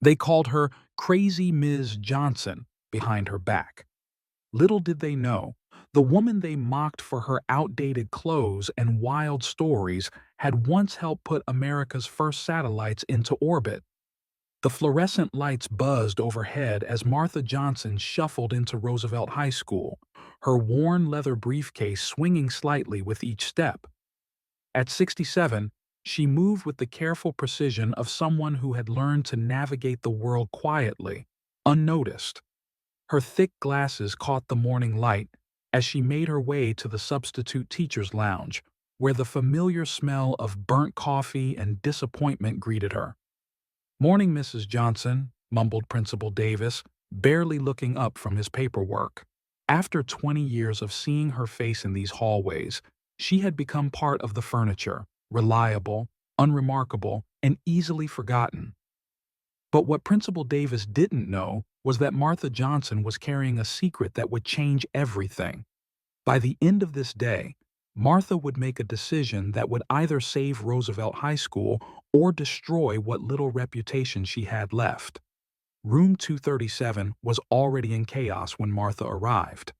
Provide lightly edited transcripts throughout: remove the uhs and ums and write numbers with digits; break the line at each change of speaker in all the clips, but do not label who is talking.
They called her Crazy Ms. Johnson behind her back. Little did they know, the woman they mocked for her outdated clothes and wild stories had once helped put America's first satellites into orbit. The fluorescent lights buzzed overhead as Martha Johnson shuffled into Roosevelt High School, her worn leather briefcase swinging slightly with each step. At 67, she moved with the careful precision of someone who had learned to navigate the world quietly, unnoticed. Her thick glasses caught the morning light as she made her way to the substitute teacher's lounge, where the familiar smell of burnt coffee and disappointment greeted her. "Morning, Mrs. Johnson," mumbled Principal Davis, barely looking up from his paperwork. After 20 years of seeing her face in these hallways, she had become part of the furniture, reliable, unremarkable, and easily forgotten. But what Principal Davis didn't know was that Martha Johnson was carrying a secret that would change everything. By the end of this day, Martha would make a decision that would either save Roosevelt High School or destroy what little reputation she had left. Room 237 was already in chaos when Martha arrived.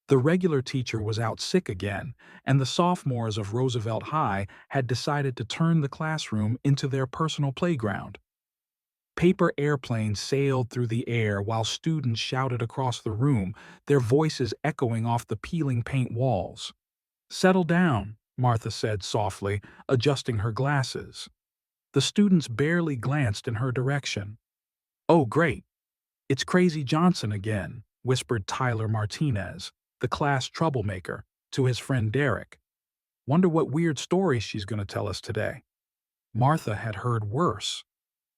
The regular teacher was out sick again, and the sophomores of Roosevelt High had decided to turn the classroom into their personal playground. Paper airplanes sailed through the air while students shouted across the room, their voices echoing off the peeling paint walls. "Settle down," Martha said softly, adjusting her glasses. The students barely glanced in her direction. "Oh, great. It's Crazy Johnson again," whispered Tyler Martinez, the class troublemaker, to his friend Derek. "Wonder what weird stories she's going to tell us today." Martha had heard worse.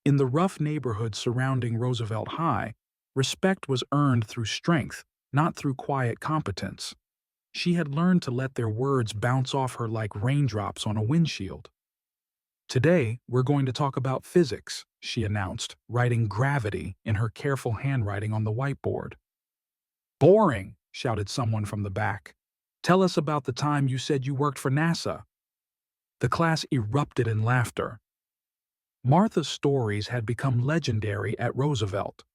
In the rough neighborhood surrounding Roosevelt High, respect was earned through strength, not through quiet competence. She had learned to let their words bounce off her like raindrops on a windshield. "Today, we're going to talk about physics," she announced, writing gravity in her careful handwriting on the whiteboard. "Boring," shouted someone from the back. "Tell us about the time you said you worked for NASA." The class erupted in laughter. Martha's stories had become legendary at Roosevelt.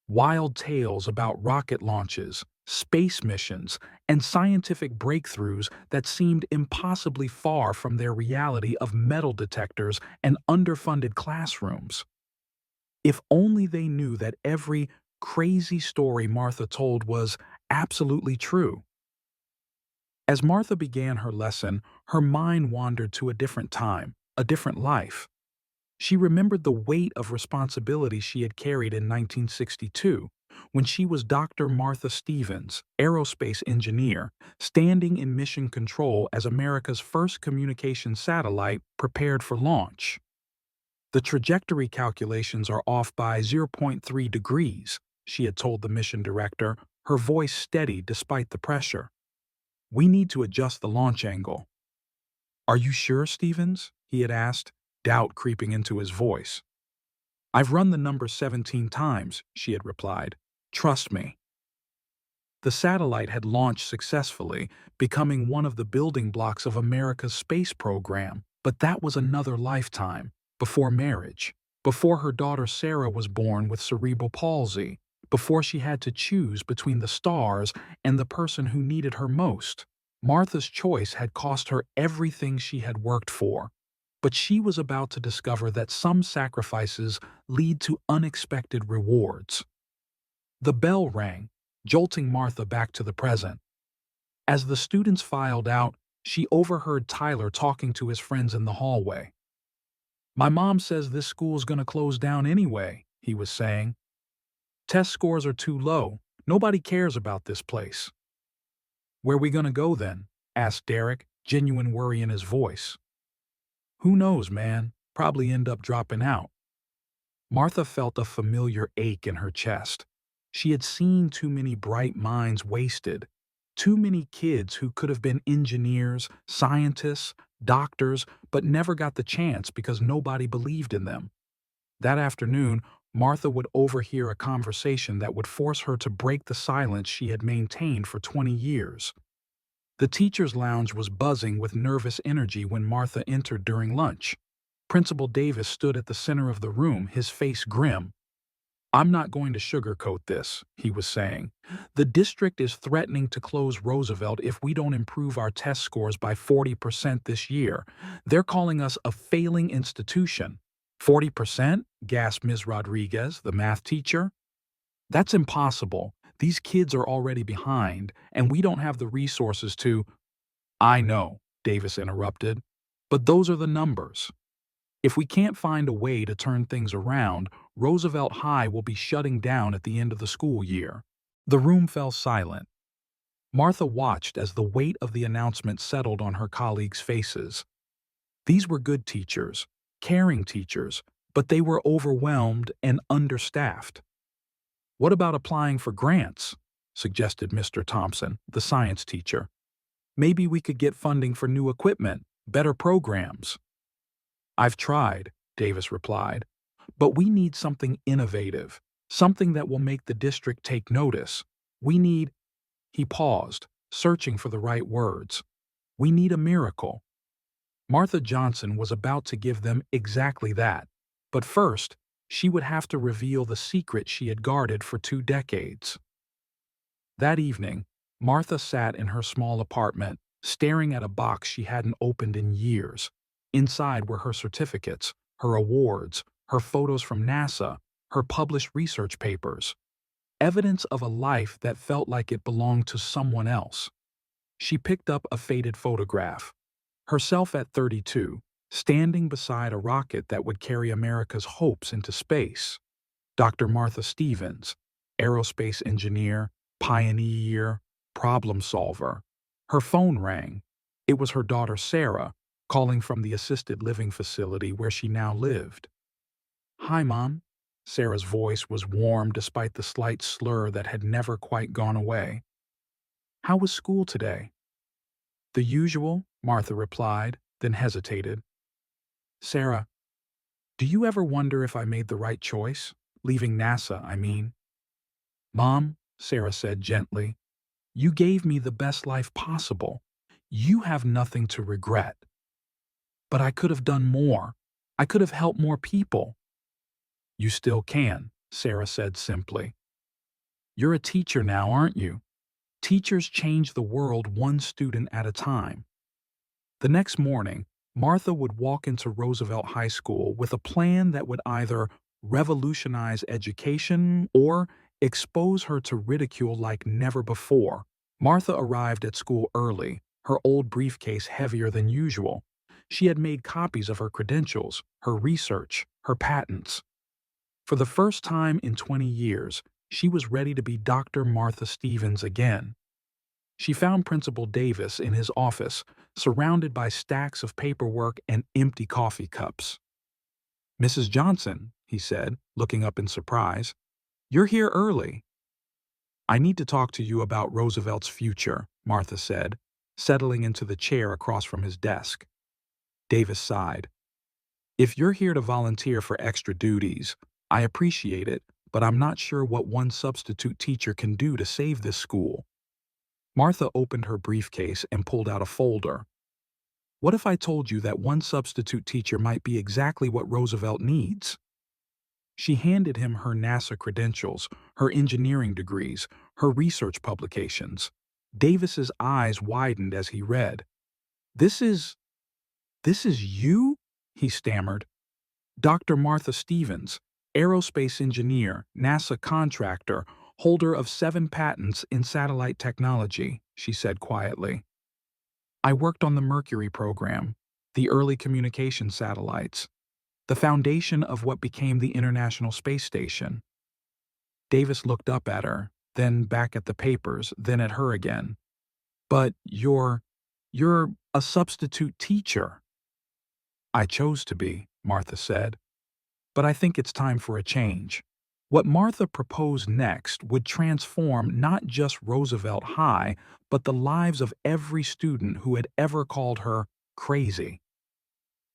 Wild tales about rocket launches, space missions, and scientific breakthroughs that seemed impossibly far from their reality of metal detectors and underfunded classrooms. If only they knew that every crazy story Martha told was absolutely true. As Martha began her lesson, her mind wandered to a different time, a different life. She remembered the weight of responsibility she had carried in 1962, when she was Dr. Martha Stevens, aerospace engineer, standing in mission control as America's first communication satellite prepared for launch. "The trajectory calculations are off by zero point 0.3 degrees, she had told the mission director, her voice steady despite the pressure. "We need to adjust the launch angle." "Are you sure, Stevens?" he had asked, doubt creeping into his voice. "I've run the number 17 times, she had replied. "Trust me." The satellite had launched successfully, becoming one of the building blocks of America's space program, but that was another lifetime, before marriage, before her daughter Sarah was born with cerebral palsy, before she had to choose between the stars and the person who needed her most. Martha's choice had cost her everything she had worked for. But she was about to discover that some sacrifices lead to unexpected rewards. The bell rang, jolting Martha back to the present. As the students filed out, she overheard Tyler talking to his friends in the hallway. "My mom says this school's going to close down anyway," he was saying. "Test scores are too low. Nobody cares about this place." "Where we going to go then?" asked Derek, genuine worry in his voice. "Who knows, man? Probably end up dropping out." Martha felt a familiar ache in her chest. She had seen too many bright minds wasted, too many kids who could have been engineers, scientists, doctors, but never got the chance because nobody believed in them. That afternoon, Martha would overhear a conversation that would force her to break the silence she had maintained for 20 years. The teacher's lounge was buzzing with nervous energy when Martha entered during lunch. Principal Davis stood at the center of the room, his face grim. "I'm not going to sugarcoat this," he was saying. "The district is threatening to close Roosevelt if we don't improve our test scores by 40% this year. They're calling us a failing institution." 40%? Gasped Ms. Rodriguez, the math teacher. "That's impossible. These kids are already behind, and we don't have the resources to—" "I know," Davis interrupted, "but those are the numbers. If we can't find a way to turn things around, Roosevelt High will be shutting down at the end of the school year." The room fell silent. Martha watched as the weight of the announcement settled on her colleagues' faces. These were good teachers, caring teachers, but they were overwhelmed and understaffed. "What about applying for grants?" suggested Mr. Thompson, the science teacher. "Maybe we could get funding for new equipment, better programs." "I've tried," Davis replied, "but we need something innovative, something that will make the district take notice. We need—" He paused, searching for the right words. "We need a miracle." Martha Johnson was about to give them exactly that. But first, she would have to reveal the secret she had guarded for 2 decades. That evening, Martha sat in her small apartment, staring at a box she hadn't opened in years. Inside were her certificates, her awards, her photos from NASA, her published research papers. Evidence of a life that felt like it belonged to someone else. She picked up a faded photograph. Herself at 32, standing beside a rocket that would carry America's hopes into space. Dr. Martha Stevens, aerospace engineer, pioneer, problem solver. Her phone rang. It was her daughter Sarah, calling from the assisted living facility where she now lived. "Hi, Mom." Sarah's voice was warm despite the slight slur that had never quite gone away. "How was school today?" "The usual," Martha replied, then hesitated. "Sarah, do you ever wonder if I made the right choice? Leaving NASA, I mean." "Mom," Sarah said gently, "you gave me the best life possible. You have nothing to regret." "But I could have done more. I could have helped more people." "You still can," Sarah said simply. "You're a teacher now, aren't you? Teachers change the world one student at a time." The next morning, Martha would walk into Roosevelt High School with a plan that would either revolutionize education or expose her to ridicule like never before. Martha arrived at school early, her old briefcase heavier than usual. She had made copies of her credentials, her research, her patents. For the first time in 20 years, she was ready to be Dr. Martha Stevens again. She found Principal Davis in his office, surrounded by stacks of paperwork and empty coffee cups. "Mrs. Johnson," he said, looking up in surprise, "you're here early." "I need to talk to you about Roosevelt's future," Martha said, settling into the chair across from his desk. Davis sighed. "If you're here to volunteer for extra duties, I appreciate it, but I'm not sure what one substitute teacher can do to save this school." Martha opened her briefcase and pulled out a folder. "What if I told you that one substitute teacher might be exactly what Roosevelt needs?" She handed him her NASA credentials, her engineering degrees, her research publications. Davis's eyes widened as he read. This is you?" he stammered. "Dr. Martha Stevens, aerospace engineer, NASA contractor, holder of 7 patents in satellite technology," she said quietly. "I worked on the Mercury program, the early communication satellites, the foundation of what became the International Space Station." Davis looked up at her, then back at the papers, then at her again. "But you're a substitute teacher." "I chose to be," Martha said. "But I think it's time for a change." What Martha proposed next would transform not just Roosevelt High, but the lives of every student who had ever called her crazy.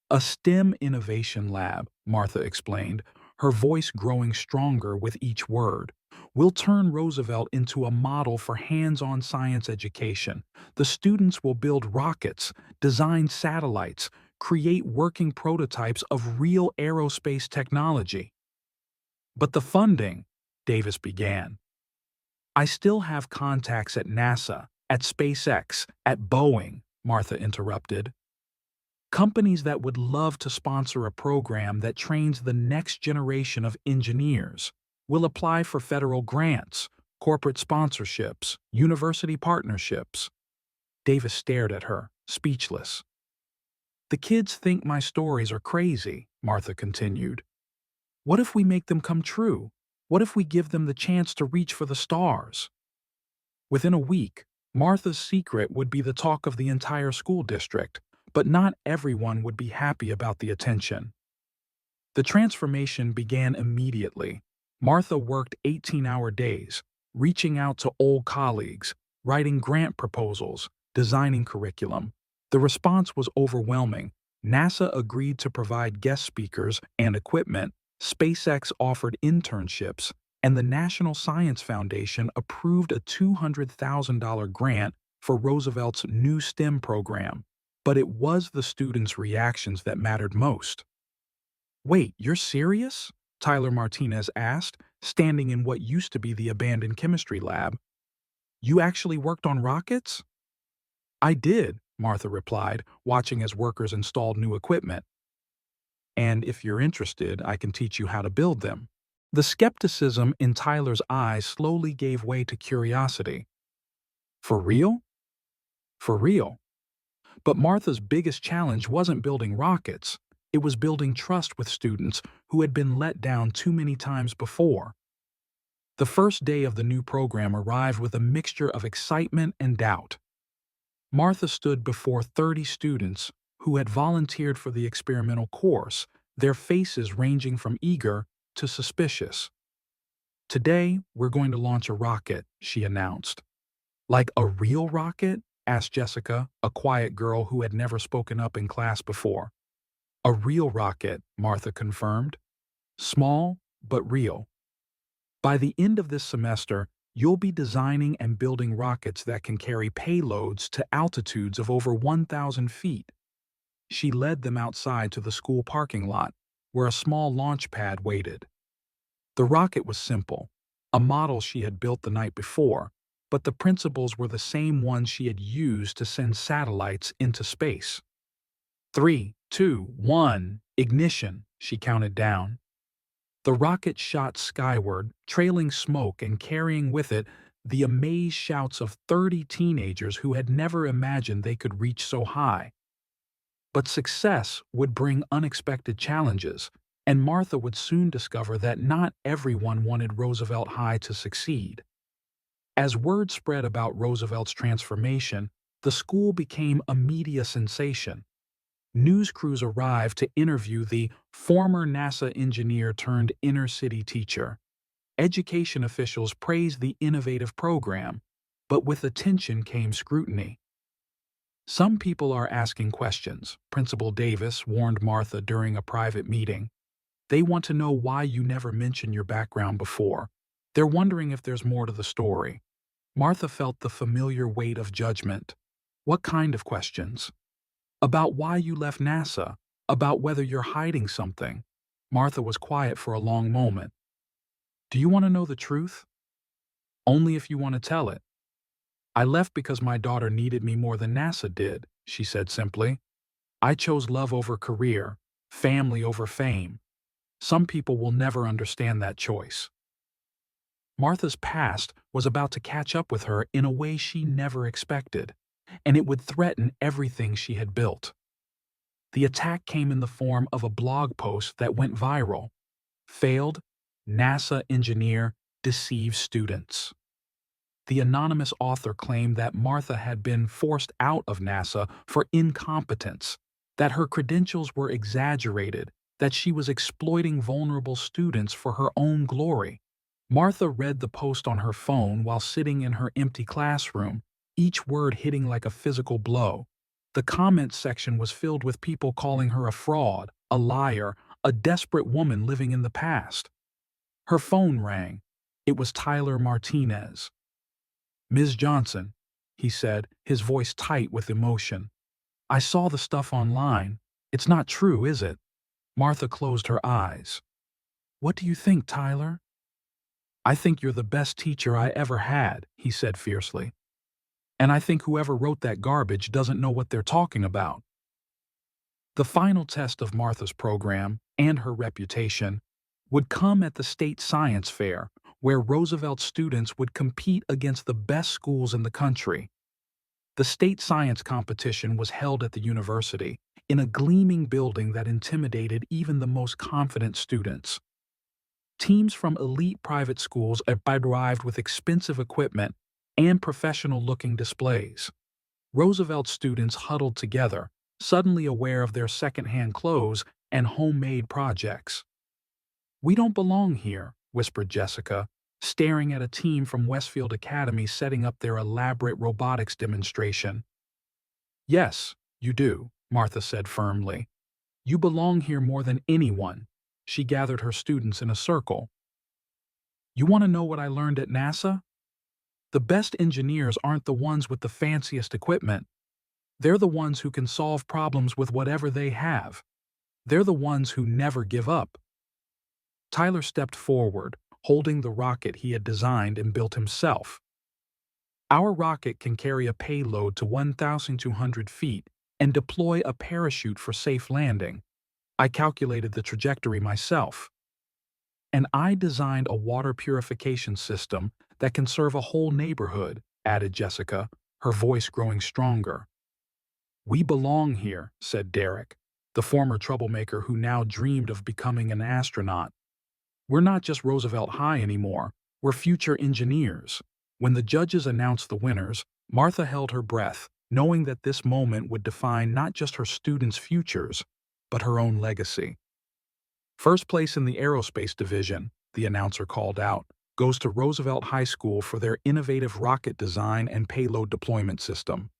"A STEM innovation lab," Martha explained, her voice growing stronger with each word. "We'll turn Roosevelt into a model for hands-on science education. The students will build rockets, design satellites, create working prototypes of real aerospace technology. But the funding, Davis began. I still have contacts at NASA, at SpaceX, at Boeing, Martha interrupted. Companies that would love to sponsor a program that trains the next generation of engineers will apply for federal grants, corporate sponsorships, university partnerships. Davis stared at her, speechless. The kids think my stories are crazy, Martha continued. What if we make them come true? What if we give them the chance to reach for the stars? Within a week, Martha's secret would be the talk of the entire school district, but not everyone would be happy about the attention. The transformation began immediately. Martha worked 18-hour days, reaching out to old colleagues, writing grant proposals, designing curriculum. The response was overwhelming. NASA agreed to provide guest speakers and equipment, SpaceX offered internships, and the National Science Foundation approved a $200,000 grant for Roosevelt's new STEM program. But it was the students' reactions that mattered most. Wait, you're serious? Tyler Martinez asked, standing in what used to be the abandoned chemistry lab. You actually worked on rockets? I did, Martha replied, watching as workers installed new equipment. And if you're interested, I can teach you how to build them. The skepticism in Tyler's eyes slowly gave way to curiosity. For real? For real. But Martha's biggest challenge wasn't building rockets. It was building trust with students who had been let down too many times before. The first day of the new program arrived with a mixture of excitement and doubt. Martha stood before 30 students who had volunteered for the experimental course, their faces ranging from eager to suspicious. Today, we're going to launch a rocket, she announced. Like a real rocket? Asked Jessica, a quiet girl who had never spoken up in class before. A real rocket, Martha confirmed. Small, but real. By the end of this semester, you'll be designing and building rockets that can carry payloads to altitudes of over 1,000 feet. She led them outside to the school parking lot, where a small launch pad waited. The rocket was simple, a model she had built the night before, but the principles were the same ones she had used to send satellites into space. 3, 2, 1, ignition, she counted down. The rocket shot skyward, trailing smoke and carrying with it the amazed shouts of 30 teenagers who had never imagined they could reach so high. But success would bring unexpected challenges, and Martha would soon discover that not everyone wanted Roosevelt High to succeed. As word spread about Roosevelt's transformation, the school became a media sensation. News crews arrived to interview the former NASA engineer turned inner-city teacher. Education officials praised the innovative program, but with attention came scrutiny. Some people are asking questions, Principal Davis warned Martha during a private meeting. They want to know why you never mentioned your background before. They're wondering if there's more to the story. Martha felt the familiar weight of judgment. What kind of questions? About why you left NASA, about whether you're hiding something. Martha was quiet for a long moment. Do you want to know the truth? Only if you want to tell it. I left because my daughter needed me more than NASA did, she said simply. I chose love over career, family over fame. Some people will never understand that choice. Martha's past was about to catch up with her in a way she never expected, and it would threaten everything she had built. The attack came in the form of a blog post that went viral. Failed, NASA engineer deceives students. The anonymous author claimed that Martha had been forced out of NASA for incompetence, that her credentials were exaggerated, that she was exploiting vulnerable students for her own glory. Martha read the post on her phone while sitting in her empty classroom, each word hitting like a physical blow. The comments section was filled with people calling her a fraud, a liar, a desperate woman living in the past. Her phone rang. It was Tyler Martinez. Ms. Johnson, he said, his voice tight with emotion. I saw the stuff online. It's not true, is it? Martha closed her eyes. What do you think, Tyler? I think you're the best teacher I ever had, he said fiercely. And I think whoever wrote that garbage doesn't know what they're talking about. The final test of Martha's program, and her reputation, would come at the state science fair, where Roosevelt students would compete against the best schools in the country. The state science competition was held at the university, in a gleaming building that intimidated even the most confident students. Teams from elite private schools arrived with expensive equipment and professional-looking displays. Roosevelt students huddled together, suddenly aware of their second-hand clothes and homemade projects. "We don't belong here," whispered Jessica, staring at a team from Westfield Academy setting up their elaborate robotics demonstration. "Yes, you do," Martha said firmly. "You belong here more than anyone." She gathered her students in a circle. "You want to know what I learned at NASA? The best engineers aren't the ones with the fanciest equipment. They're the ones who can solve problems with whatever they have. They're the ones who never give up." Tyler stepped forward, holding the rocket he had designed and built himself. "Our rocket can carry a payload to 1,200 feet and deploy a parachute for safe landing. I calculated the trajectory myself. And I designed a water purification system that can serve a whole neighborhood," added Jessica, her voice growing stronger. "We belong here," said Derek, the former troublemaker who now dreamed of becoming an astronaut. "We're not just Roosevelt High anymore, we're future engineers." When the judges announced the winners, Martha held her breath, knowing that this moment would define not just her students' futures, but her own legacy. "First place in the aerospace division," the announcer called out, "goes to Roosevelt High School for their innovative rocket design and payload deployment system."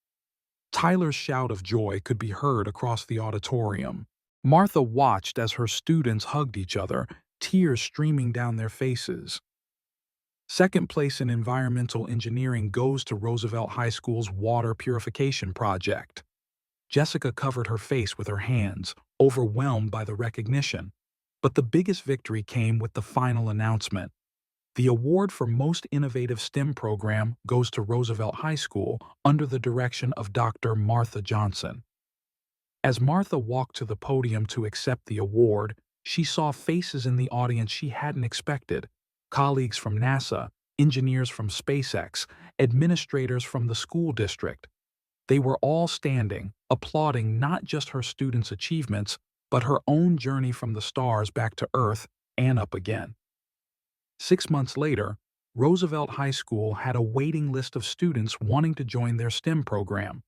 Tyler's shout of joy could be heard across the auditorium. Martha watched as her students hugged each other, tears streaming down their faces. Second place in environmental engineering goes to Roosevelt High School's water purification project. Jessica covered her face with her hands, overwhelmed by the recognition. But the biggest victory came with the final announcement. The award for Most Innovative STEM Program goes to Roosevelt High School under the direction of Dr. Martha Johnson. As Martha walked to the podium to accept the award, she saw faces in the audience she hadn't expected: colleagues from NASA, engineers from SpaceX, administrators from the school district. They were all standing, applauding not just her students' achievements, but her own journey from the stars back to Earth and up again. 6 months later, Roosevelt High School had a waiting list of students wanting to join their STEM program.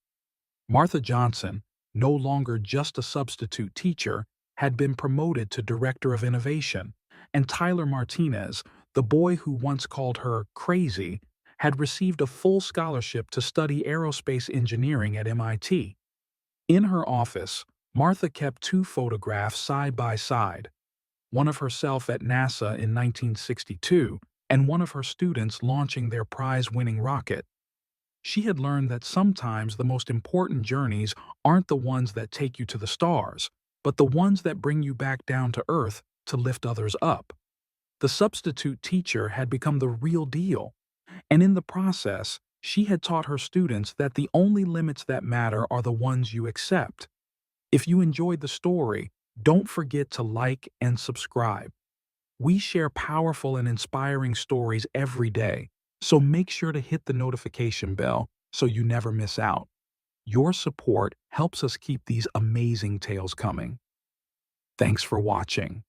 Martha Johnson, no longer just a substitute teacher, had been promoted to Director of Innovation, and Tyler Martinez, the boy who once called her crazy, had received a full scholarship to study aerospace engineering at MIT. In her office, Martha kept 2 photographs side by side, one of herself at NASA in 1962 and one of her students launching their prize-winning rocket. She had learned that sometimes the most important journeys aren't the ones that take you to the stars, but the ones that bring you back down to Earth to lift others up. The substitute teacher had become the real deal, and in the process, she had taught her students that the only limits that matter are the ones you accept. If you enjoyed the story, don't forget to like and subscribe. We share powerful and inspiring stories every day, so make sure to hit the notification bell so you never miss out. Your support helps us keep these amazing tales coming. Thanks for watching.